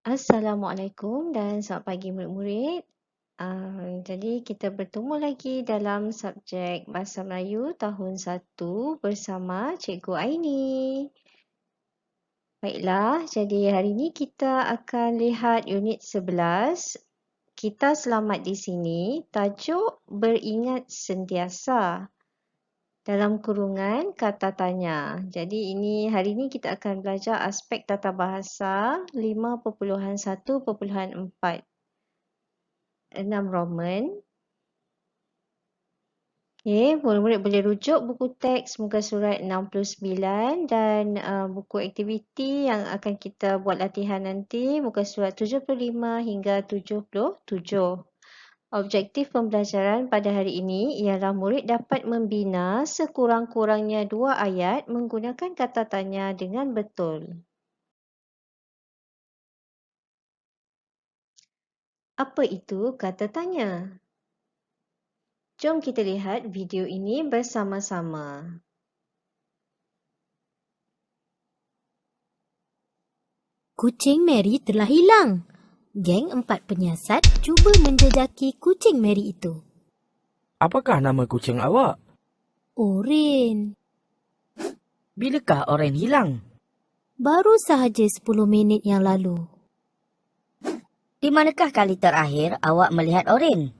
Assalamualaikum dan selamat pagi murid-murid. Jadi kita bertemu lagi dalam subjek Bahasa Melayu tahun 1 bersama Cikgu Aini. Baiklah, jadi hari ini kita akan lihat unit 11. Kita selamat di sini, tajuk beringat sentiasa. Dalam kurungan kata tanya. Jadi hari ini kita akan belajar aspek tata bahasa 5.1.4. 6 Roman. Okay, murid-murid boleh rujuk buku teks muka surat 69 dan buku aktiviti yang akan kita buat latihan nanti muka surat 75 hingga 77. Objektif pembelajaran pada hari ini ialah murid dapat membina sekurang-kurangnya 2 ayat menggunakan kata tanya dengan betul. Apa itu kata tanya? Jom kita lihat video ini bersama-sama. Kucing Mary telah hilang. Geng 4 penyiasat cuba menjejaki kucing Mary itu. Apakah nama kucing awak? Oren. Bilakah Oren hilang? Baru sahaja 10 minit yang lalu. Di manakah kali terakhir awak melihat Oren?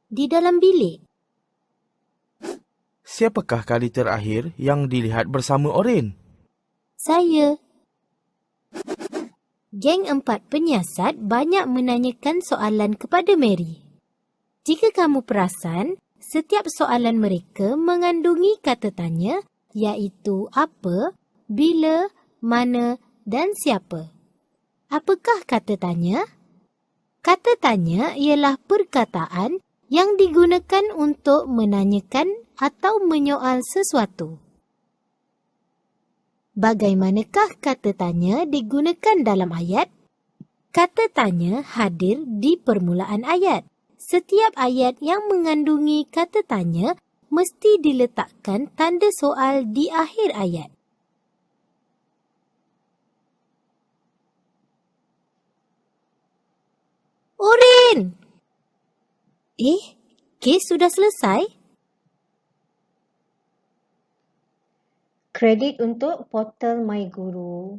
Di dalam bilik. Siapakah kali terakhir yang dilihat bersama Oren? Saya. Geng 4 penyiasat banyak menanyakan soalan kepada Mary. Jika kamu perasan, setiap soalan mereka mengandungi kata tanya iaitu apa, bila, mana dan siapa. Apakah kata tanya? Kata tanya ialah perkataan yang digunakan untuk menanyakan atau menyoal sesuatu. Bagaimanakah kata tanya digunakan dalam ayat? Kata tanya hadir di permulaan ayat. Setiap ayat yang mengandungi kata tanya mesti diletakkan tanda soal di akhir ayat. Oren! Kes sudah selesai? Kredit untuk portal MyGuru.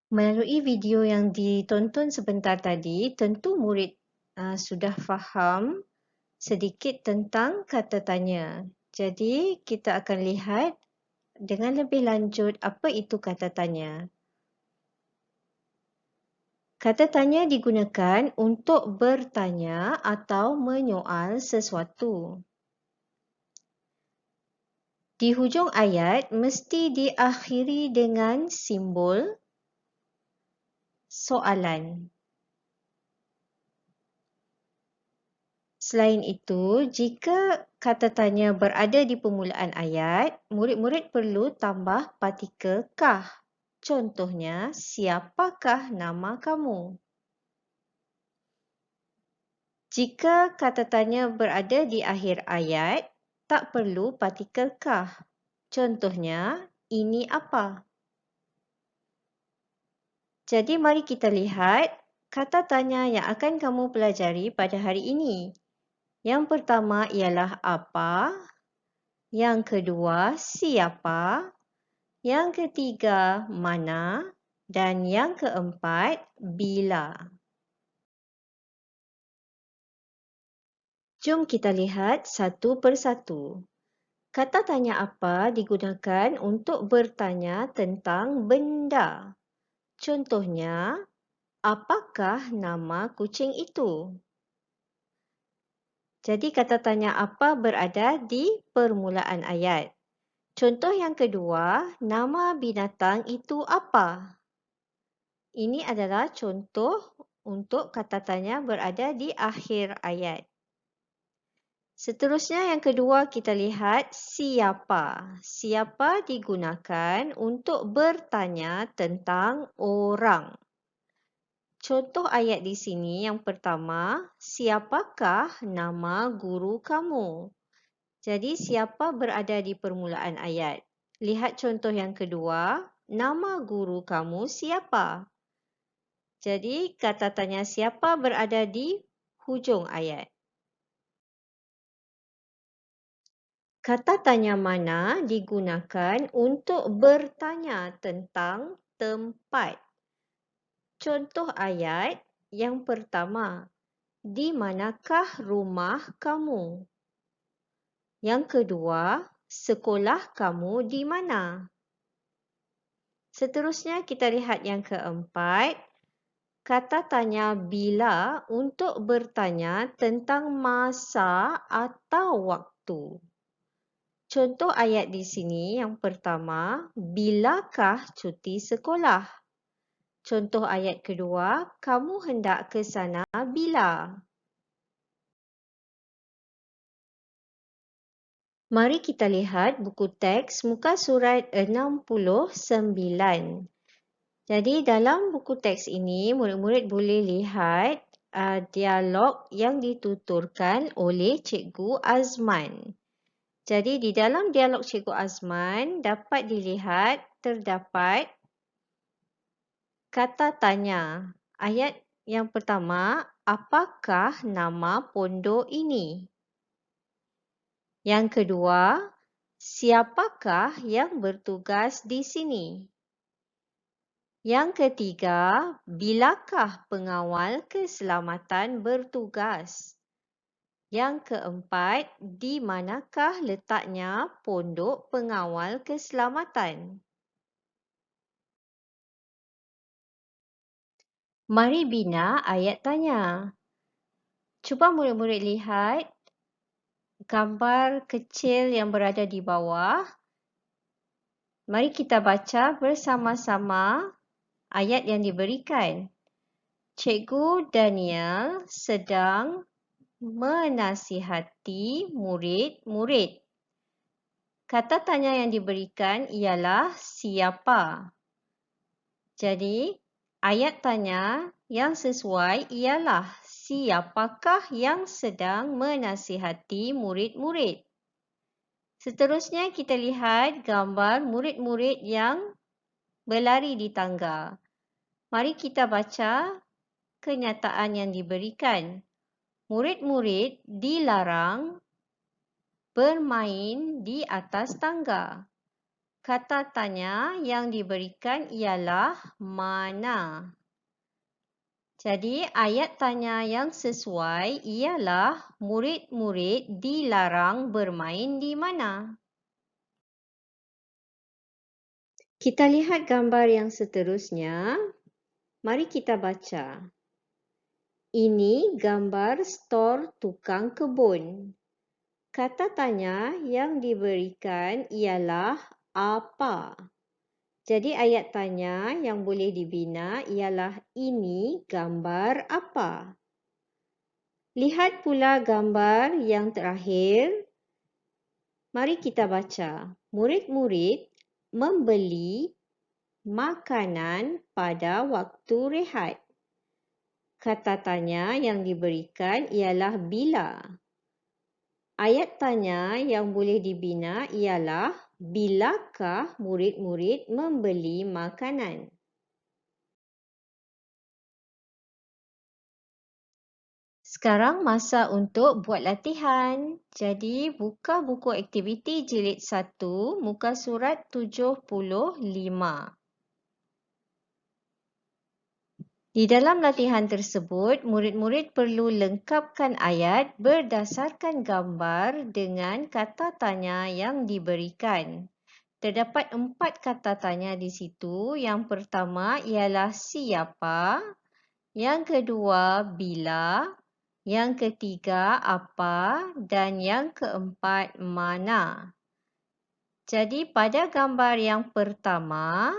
Melalui video yang ditonton sebentar tadi, tentu murid sudah faham sedikit tentang kata tanya. Jadi, kita akan lihat dengan lebih lanjut apa itu kata tanya. Kata tanya digunakan untuk bertanya atau menyoal sesuatu. Di hujung ayat mesti diakhiri dengan simbol soalan. Selain itu, jika kata tanya berada di permulaan ayat, murid-murid perlu tambah partikel kah. Contohnya, siapakah nama kamu? Jika kata tanya berada di akhir ayat, tak perlu partikel kah. Contohnya, ini apa? Jadi mari kita lihat kata tanya yang akan kamu pelajari pada hari ini. Yang pertama ialah apa, yang kedua siapa, yang ketiga mana dan yang keempat bila. Jom kita lihat satu persatu. Kata tanya apa digunakan untuk bertanya tentang benda. Contohnya, apakah nama kucing itu? Jadi kata tanya apa berada di permulaan ayat. Contoh yang kedua, nama binatang itu apa? Ini adalah contoh untuk kata tanya berada di akhir ayat. Seterusnya yang kedua kita lihat siapa. Siapa digunakan untuk bertanya tentang orang. Contoh ayat di sini yang pertama, siapakah nama guru kamu? Jadi siapa berada di permulaan ayat. Lihat contoh yang kedua, nama guru kamu siapa? Jadi, kata tanya siapa berada di hujung ayat. Kata tanya mana digunakan untuk bertanya tentang tempat. Contoh ayat yang pertama, di manakah rumah kamu? Yang kedua, sekolah kamu di mana? Seterusnya kita lihat yang keempat, kata tanya bila untuk bertanya tentang masa atau waktu. Contoh ayat di sini yang pertama, bilakah cuti sekolah? Contoh ayat kedua, kamu hendak ke sana bila? Mari kita lihat buku teks muka surat 69. Jadi dalam buku teks ini, murid-murid boleh lihat dialog yang dituturkan oleh Cikgu Azman. Jadi di dalam dialog Cikgu Azman dapat dilihat terdapat kata tanya. Ayat yang pertama, apakah nama pondok ini? Yang kedua, siapakah yang bertugas di sini? Yang ketiga, bilakah pengawal keselamatan bertugas? Yang keempat, di manakah letaknya pondok pengawal keselamatan? Mari bina ayat tanya. Cuba murid-murid lihat gambar kecil yang berada di bawah. Mari kita baca bersama-sama ayat yang diberikan. Cikgu Daniel sedang menasihati murid-murid. Kata tanya yang diberikan ialah siapa? Jadi, ayat tanya yang sesuai ialah siapakah yang sedang menasihati murid-murid? Seterusnya kita lihat gambar murid-murid yang berlari di tangga. Mari kita baca kenyataan yang diberikan. Murid-murid dilarang bermain di atas tangga. Kata tanya yang diberikan ialah mana? Jadi ayat tanya yang sesuai ialah murid-murid dilarang bermain di mana? Kita lihat gambar yang seterusnya. Mari kita baca. Ini gambar stor tukang kebun. Kata tanya yang diberikan ialah apa? Jadi ayat tanya yang boleh dibina ialah ini gambar apa? Lihat pula gambar yang terakhir. Mari kita baca. Murid-murid membeli makanan pada waktu rehat. Kata tanya yang diberikan ialah bila. Ayat tanya yang boleh dibina ialah bilakah murid-murid membeli makanan? Sekarang masa untuk buat latihan. Jadi buka buku aktiviti jilid 1 muka surat 75. Di dalam latihan tersebut, murid-murid perlu lengkapkan ayat berdasarkan gambar dengan kata tanya yang diberikan. Terdapat 4 kata tanya di situ. Yang pertama ialah siapa, yang kedua bila, yang ketiga apa dan yang keempat mana. Jadi pada gambar yang pertama,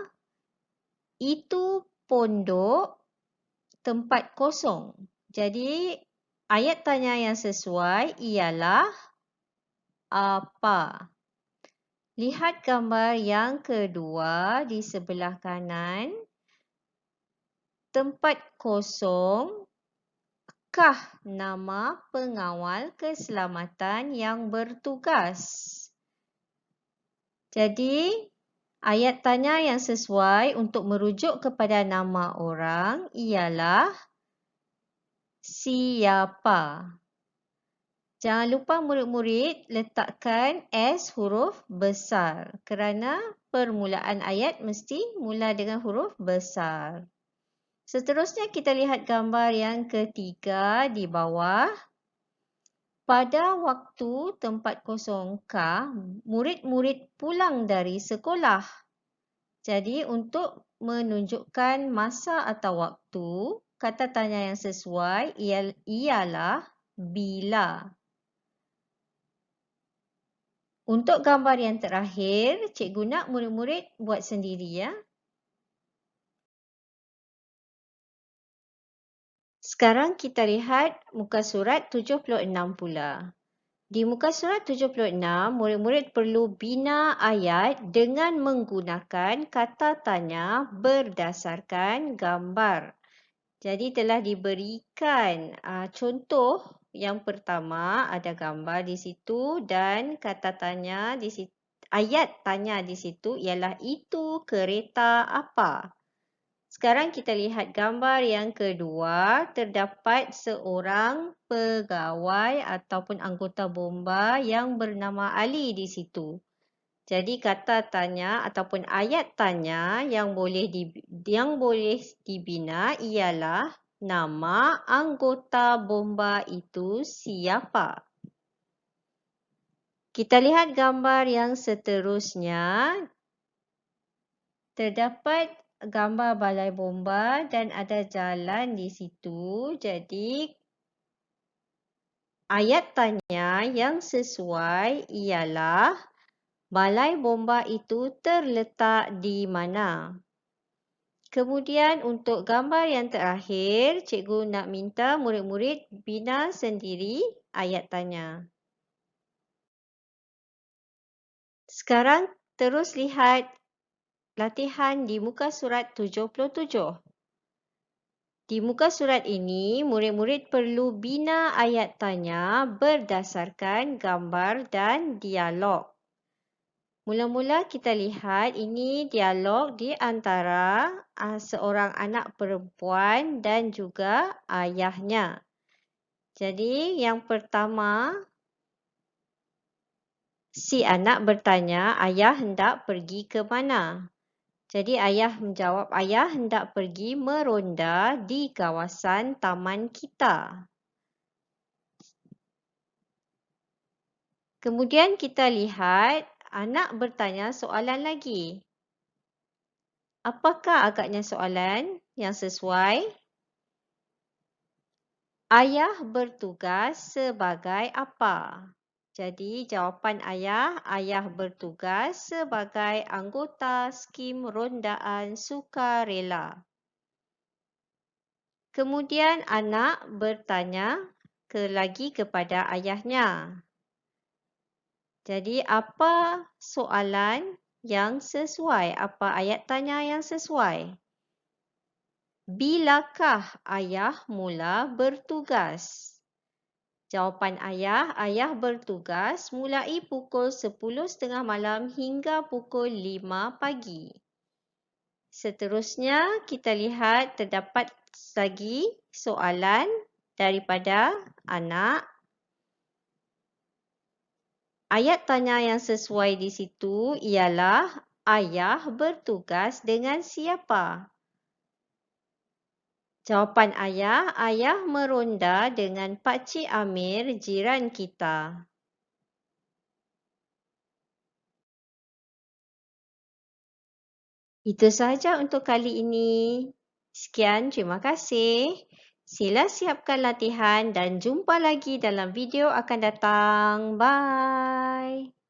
itu pondok tempat kosong. Jadi ayat tanya yang sesuai ialah apa. Lihat gambar yang kedua di sebelah kanan. Tempat kosong, kah nama pengawal keselamatan yang bertugas? Jadi Ayat tanya yang sesuai untuk merujuk kepada nama orang ialah siapa. Jangan lupa murid-murid letakkan S huruf besar kerana permulaan ayat mesti mula dengan huruf besar. Seterusnya kita lihat gambar yang ketiga di bawah. Pada waktu tempat kosongkah murid-murid pulang dari sekolah? Jadi untuk menunjukkan masa atau waktu, kata tanya yang sesuai ialah bila. Untuk gambar yang terakhir, cikgu nak murid-murid buat sendiri ya. Sekarang kita lihat muka surat 76 pula. Di muka surat 76, murid-murid perlu bina ayat dengan menggunakan kata tanya berdasarkan gambar. Jadi telah diberikan contoh yang pertama ada gambar di situ dan kata tanya di situ, ayat tanya di situ ialah itu kereta apa. Sekarang kita lihat gambar yang kedua, terdapat seorang pegawai ataupun anggota bomba yang bernama Ali di situ. Jadi kata tanya ataupun ayat tanya yang boleh dibina ialah nama anggota bomba itu siapa. Kita lihat gambar yang seterusnya. Terdapat gambar balai bomba dan ada jalan di situ. Jadi ayat tanya yang sesuai ialah balai bomba itu terletak di mana? Kemudian untuk gambar yang terakhir, cikgu nak minta murid-murid bina sendiri ayat tanya. Sekarang terus lihat latihan di muka surat 77. Di muka surat ini, murid-murid perlu bina ayat tanya berdasarkan gambar dan dialog. Mula-mula kita lihat ini dialog di antara seorang anak perempuan dan juga ayahnya. Jadi yang pertama, si anak bertanya, ayah hendak pergi ke mana? Jadi ayah menjawab, ayah hendak pergi meronda di kawasan taman kita. Kemudian kita lihat anak bertanya soalan lagi. Apakah agaknya soalan yang sesuai? Ayah bertugas sebagai apa? Jadi jawapan ayah bertugas sebagai anggota skim rondaan sukarela. Kemudian anak bertanya lagi kepada ayahnya. Jadi apa soalan yang sesuai? Apa ayat tanya yang sesuai? Bilakah ayah mula bertugas? Jawapan ayah bertugas mulai pukul 10.30 malam hingga pukul 5 pagi. Seterusnya kita lihat terdapat lagi soalan daripada anak. Ayat tanya yang sesuai di situ ialah ayah bertugas dengan siapa? Jawapan ayah meronda dengan Pakcik Amir, jiran kita. Itu sahaja untuk kali ini. Sekian, terima kasih. Sila siapkan latihan dan jumpa lagi dalam video akan datang. Bye.